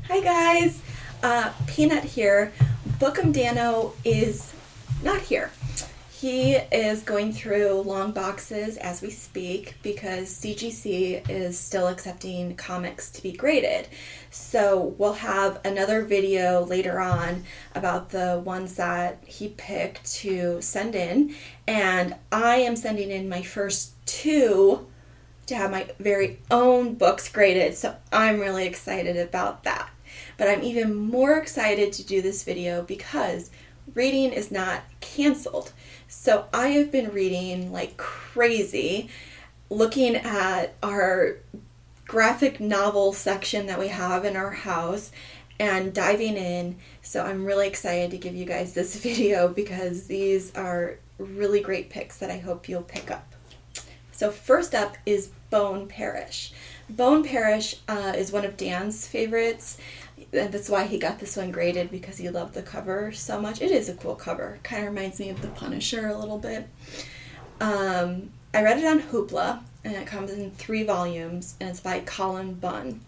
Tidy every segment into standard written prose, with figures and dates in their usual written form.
Hi guys, Peanut here. Bookum Dano is not here. He is going through long boxes as we speak because CGC is still accepting comics to be graded. So we'll have another video later on about the ones that he picked to send in. And I am sending in my first two to have my very own books graded. So I'm really excited about that. But I'm even more excited to do this video because reading is not canceled. So I have been reading like crazy, looking at our graphic novel section that we have in our house and diving in. So I'm really excited to give you guys this video because these are really great picks that I hope you'll pick up. So first up is Bone Parish. Bone Parish is one of Dan's favorites. And that's why he got this one graded, because he loved the cover so much. It is a cool cover. Kind of reminds me of The Punisher a little bit. I read it on Hoopla, and it comes in 3 volumes, and it's by Colin Bunn.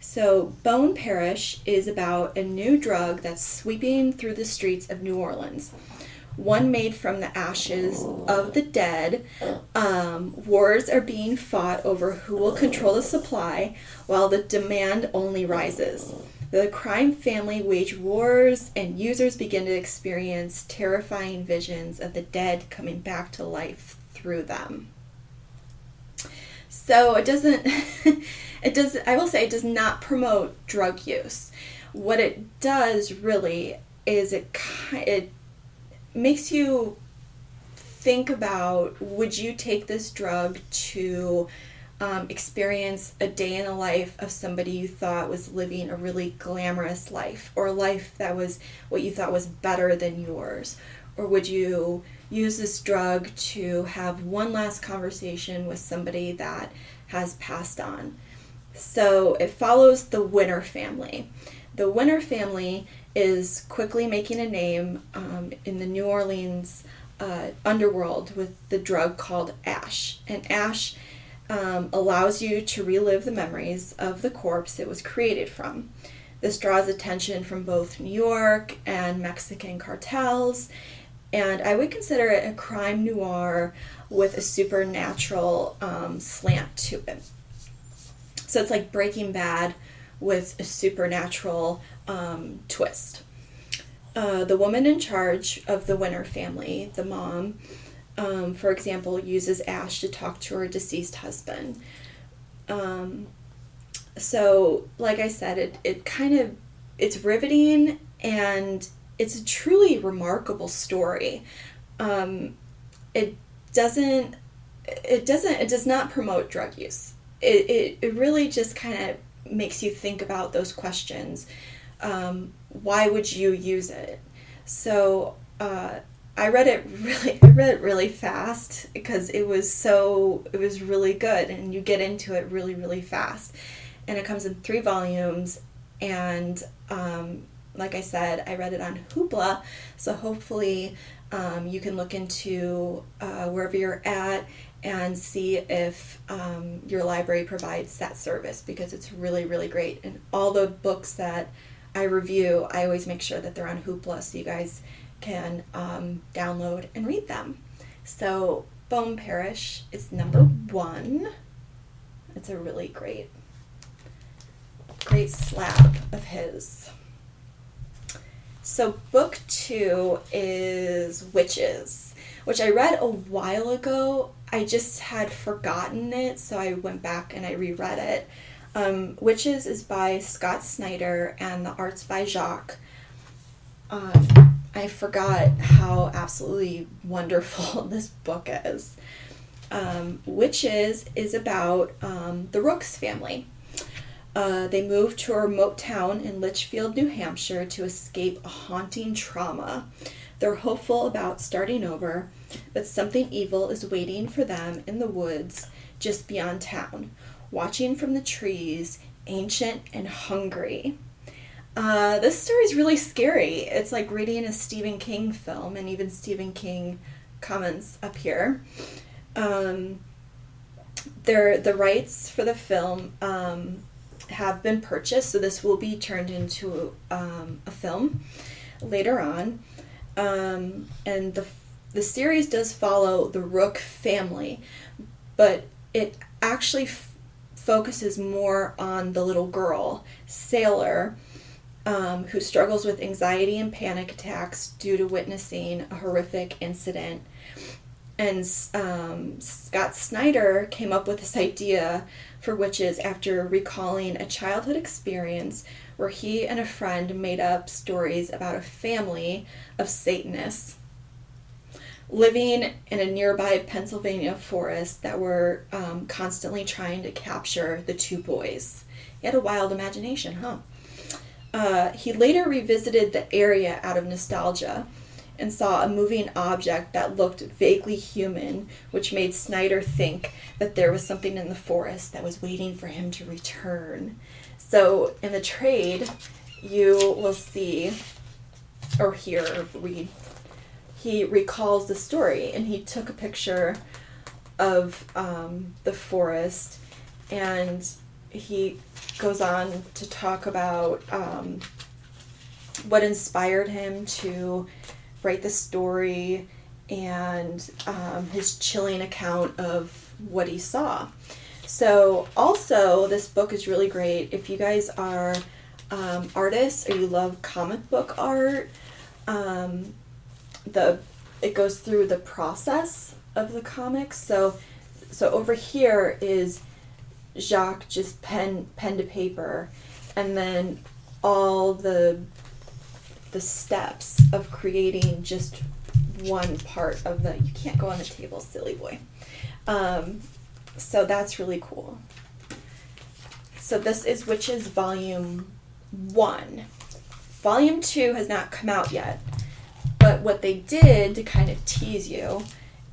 So Bone Parish is about a new drug that's sweeping through the streets of New Orleans. One made from the ashes of the dead. Wars are being fought over who will control the supply, while the demand only rises. The crime family wage wars, and users begin to experience terrifying visions of the dead coming back to life through them. So it doesn't, I will say it does not promote drug use. What it does really is it makes you think about, would you take this drug to experience a day in the life of somebody you thought was living a really glamorous life, or a life that was what you thought was better than yours? Or would you use this drug to have one last conversation with somebody that has passed on? So it follows the Winter family. The Winter family is quickly making a name in the New Orleans underworld with the drug called ash. And ash allows you to relive the memories of the corpse it was created from. This draws attention from both New York and Mexican cartels, and I would consider it a crime noir with a supernatural slant to it. So it's like Breaking Bad with a supernatural twist. The woman in charge of the Winter family, the mom, for example, uses ash to talk to her deceased husband. So, like I said, it's riveting, and it's a truly remarkable story. It does not promote drug use. It really just kind of makes you think about those questions. Why would you use it? So I read it really fast because it was really good, and you get into it really, really fast. And it comes in 3 volumes, and like I said, I read it on Hoopla, so hopefully you can look into wherever you're at and see if your library provides that service, because it's really, really great. And all the books that I review, I always make sure that they're on Hoopla so you guys can download and read them. So Bone Parish is number 1. It's a really great slab of his. So book 2 is Wytches, which I read a while ago. I just had forgotten it, so I went back and I reread it. Wytches is by Scott Snyder, and the art's by Jacques. I forgot how absolutely wonderful this book is. Wytches is about the Rooks family. They moved to a remote town in Litchfield, New Hampshire to escape a haunting trauma. They're hopeful about starting over, but something evil is waiting for them in the woods just beyond town, watching from the trees, ancient and hungry. This story is really scary. It's like reading a Stephen King film, and even Stephen King comments up here. The rights for the film have been purchased, so this will be turned into a film later on. And the series does follow the Rook family, but it actually focuses more on the little girl, Sailor, who struggles with anxiety and panic attacks due to witnessing a horrific incident. And Scott Snyder came up with this idea for Wytches after recalling a childhood experience where he and a friend made up stories about a family of Satanists living in a nearby Pennsylvania forest that were constantly trying to capture the two boys. He had a wild imagination, huh? He later revisited the area out of nostalgia and saw a moving object that looked vaguely human, which made Snyder think that there was something in the forest that was waiting for him to return. So in the trade, you will see or hear or read, he recalls the story, and he took a picture of the forest, and he goes on to talk about what inspired him to write the story and his chilling account of what he saw. So also, this book is really great if you guys are artists or you love comic book art. It goes through the process of the comics. So over here is Jacques just pen to paper, and then all the steps of creating just one part of the. You can't go on the table, silly boy. So that's really cool. So this is Wytches Volume 1. Volume 2 has not come out yet, but what they did to kind of tease you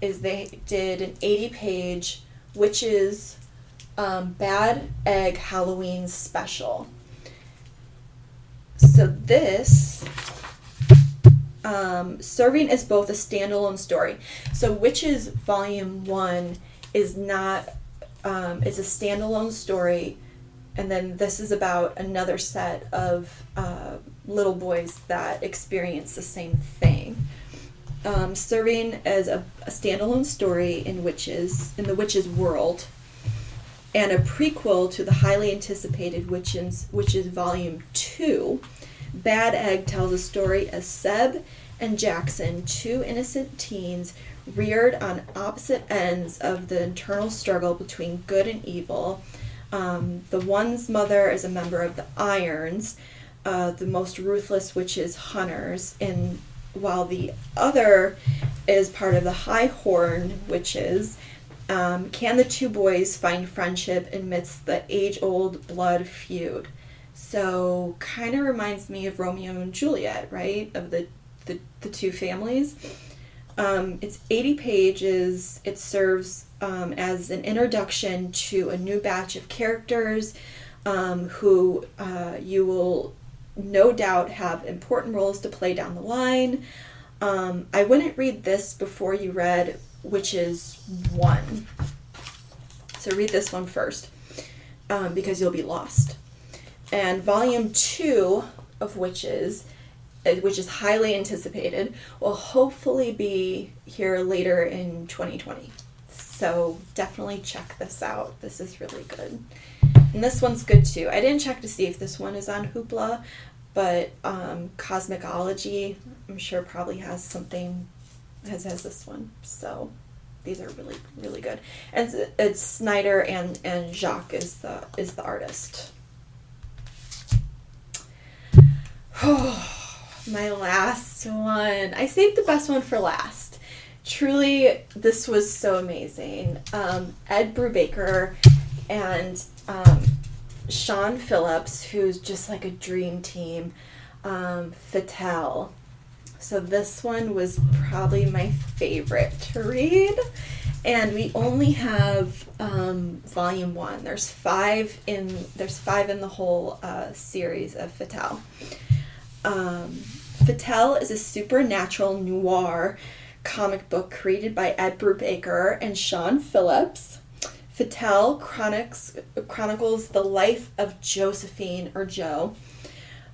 is they did an 80-page Wytches Bad Egg Halloween special. So this, serving as both a standalone story. So Wytches Volume 1 is not, it's a standalone story, and then this is about another set of little boys that experience the same thing. Serving as a standalone story in the Wytches world, and a prequel to the highly anticipated Wytches Volume 2, Bad Egg tells a story of Seb and Jackson, two innocent teens reared on opposite ends of the internal struggle between good and evil. The one's mother is a member of the Irons, the most ruthless witches hunters, and while the other is part of the High Horn Witches. Can the two boys find friendship amidst the age-old blood feud? So kind of reminds me of Romeo and Juliet, right? Of the two families. It's 80 pages. It serves as an introduction to a new batch of characters who you will no doubt have important roles to play down the line. I wouldn't read this before you read Wytches 1. So read this one first, because you'll be lost. And Volume 2 of Wytches, which is highly anticipated, will hopefully be here later in 2020. So definitely check this out. This is really good. And this one's good too. I didn't check to see if this one is on Hoopla, but Cosmicology, I'm sure probably has something, has this one. So these are really, really good. And it's Snyder and Jacques is the artist. My last one. I saved the best one for last. Truly, this was so amazing. Ed Brubaker and Sean Phillips, who's just like a dream team. Fatale. So this one was probably my favorite to read. And we only have Volume 1. There's five in the whole series of Fatale. Fatale is a supernatural noir comic book created by Ed Brubaker and Sean Phillips. Fatale chronicles the life of Josephine, or Jo,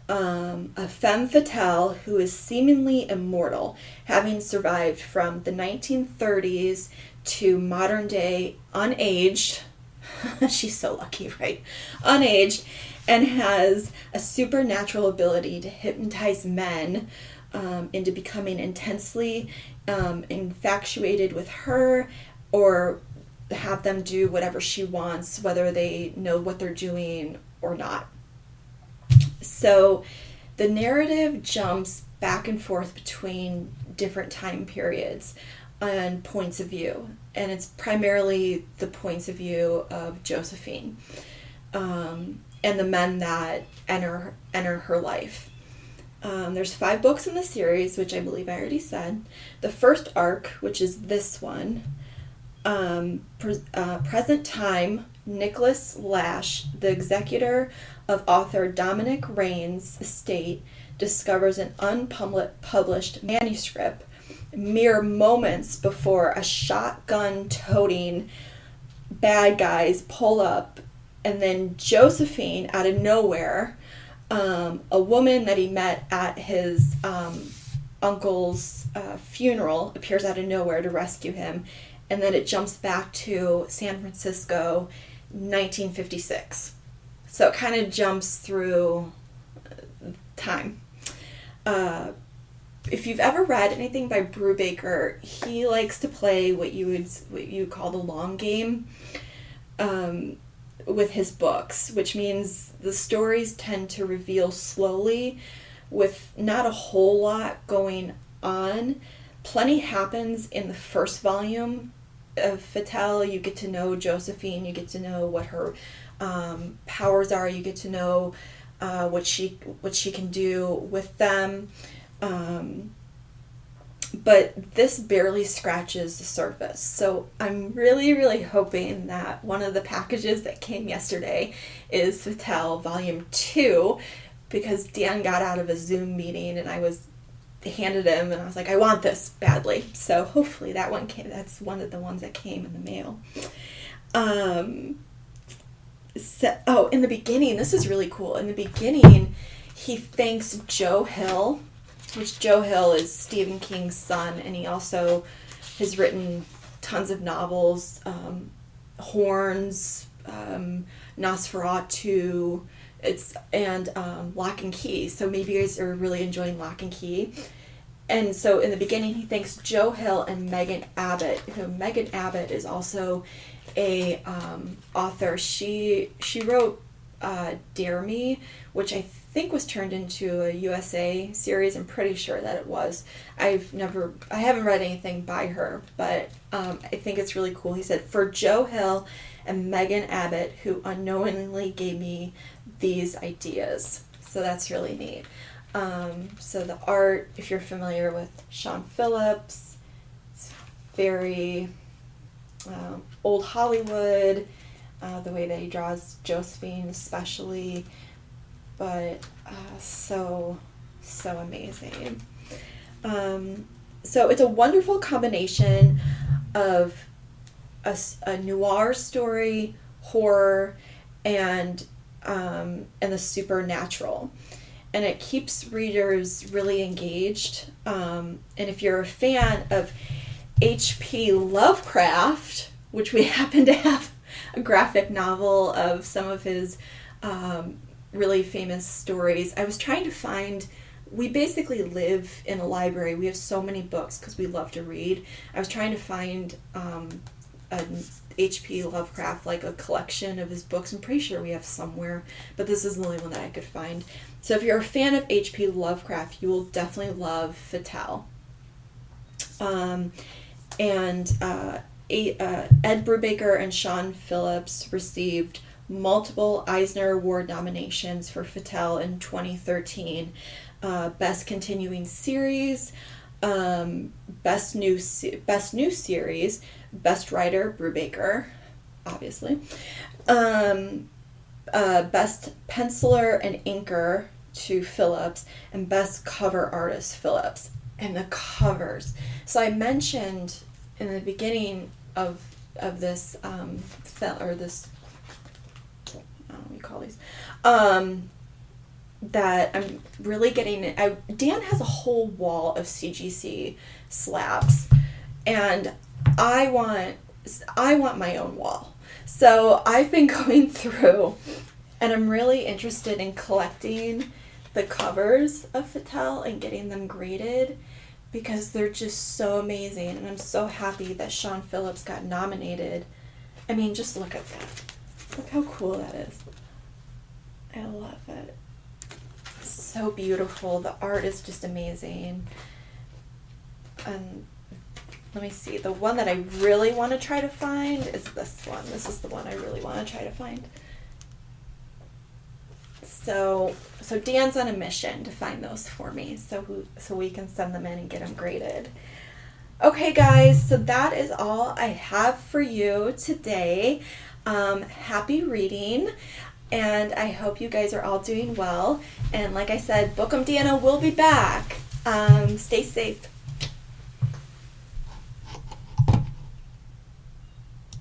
a femme fatale who is seemingly immortal, having survived from the 1930s to modern day unaged. She's so lucky, right? Unaged, and has a supernatural ability to hypnotize men into becoming intensely infatuated with her, or have them do whatever she wants, whether they know what they're doing or not. So the narrative jumps back and forth between different time periods and points of view, and it's primarily the points of view of Josephine and the men that enter her life. There's 5 books in the series, which I believe I already said. The first arc, which is this one, present time, Nicholas Lash, the executor of author Dominic Raines' estate, discovers an unpublished manuscript mere moments before a shotgun-toting bad guys pull up, and then Josephine, out of nowhere, a woman that he met at his uncle's funeral, appears out of nowhere to rescue him, and then it jumps back to San Francisco, 1956. So it kind of jumps through time. If you've ever read anything by Brubaker, he likes to play what you would call the long game with his books, which means the stories tend to reveal slowly with not a whole lot going on. Plenty happens in the first volume of Fatale. You get to know Josephine, you get to know what her powers are, you get to know what she can do with them. But this barely scratches the surface. So I'm really, really hoping that one of the packages that came yesterday is Fatale Volume 2, because Dan got out of a Zoom meeting and I handed him and I was like, I want this badly. So hopefully that one came. That's one of the ones that came in the mail. In the beginning, this is really cool. In the beginning, he thanks Joe Hill, which Joe Hill is Stephen King's son, and he also has written tons of novels, Horns, Nosferatu, and Lock and Key. So maybe you guys are really enjoying Lock and Key. And so in the beginning, he thanks Joe Hill and Megan Abbott, who Megan Abbott is also a author. She wrote Dare Me, which I think was turned into a USA series. I'm pretty sure that it was. I haven't read anything by her, but I think it's really cool. He said, for Joe Hill and Megan Abbott, who unknowingly gave me these ideas. So that's really neat. So the art, if you're familiar with Sean Phillips, it's very old Hollywood, the way that he draws Josephine especially, but so amazing. So it's a wonderful combination of a noir story, horror, and the supernatural. And it keeps readers really engaged. And if you're a fan of H.P. Lovecraft, which we happen to have a graphic novel of some of his really famous stories. I was trying to find, we basically live in a library. We have so many books because we love to read. I was trying to find an H.P. Lovecraft, like a collection of his books. I'm pretty sure we have somewhere, but this is the only one that I could find. So if you're a fan of H.P. Lovecraft, you will definitely love Fatale. Ed Brubaker and Sean Phillips received multiple Eisner Award nominations for Fatale in 2013. Best Continuing Series, Best New Series, Best Writer, Brubaker, obviously. Best Penciler and Inker to Phillips, and Best Cover Artist, Phillips. And the covers. So I mentioned in the beginning of or this, I don't know what you call these, that I'm really getting. Dan has a whole wall of CGC slabs, and I want my own wall. So I've been going through, and I'm really interested in collecting the covers of Fatale and getting them graded, because they're just so amazing, and I'm so happy that Sean Phillips got nominated. I mean, just look at that. Look how cool that is. I love it. So beautiful. The art is just amazing. And let me see. The one that I really want to try to find is this one. This is the one I really want to try to find. So Dan's on a mission to find those for me, so we can send them in and get them graded. Okay, guys, so that is all I have for you today. Happy reading, and I hope you guys are all doing well. And like I said, Bookum Dana will be back. Stay safe.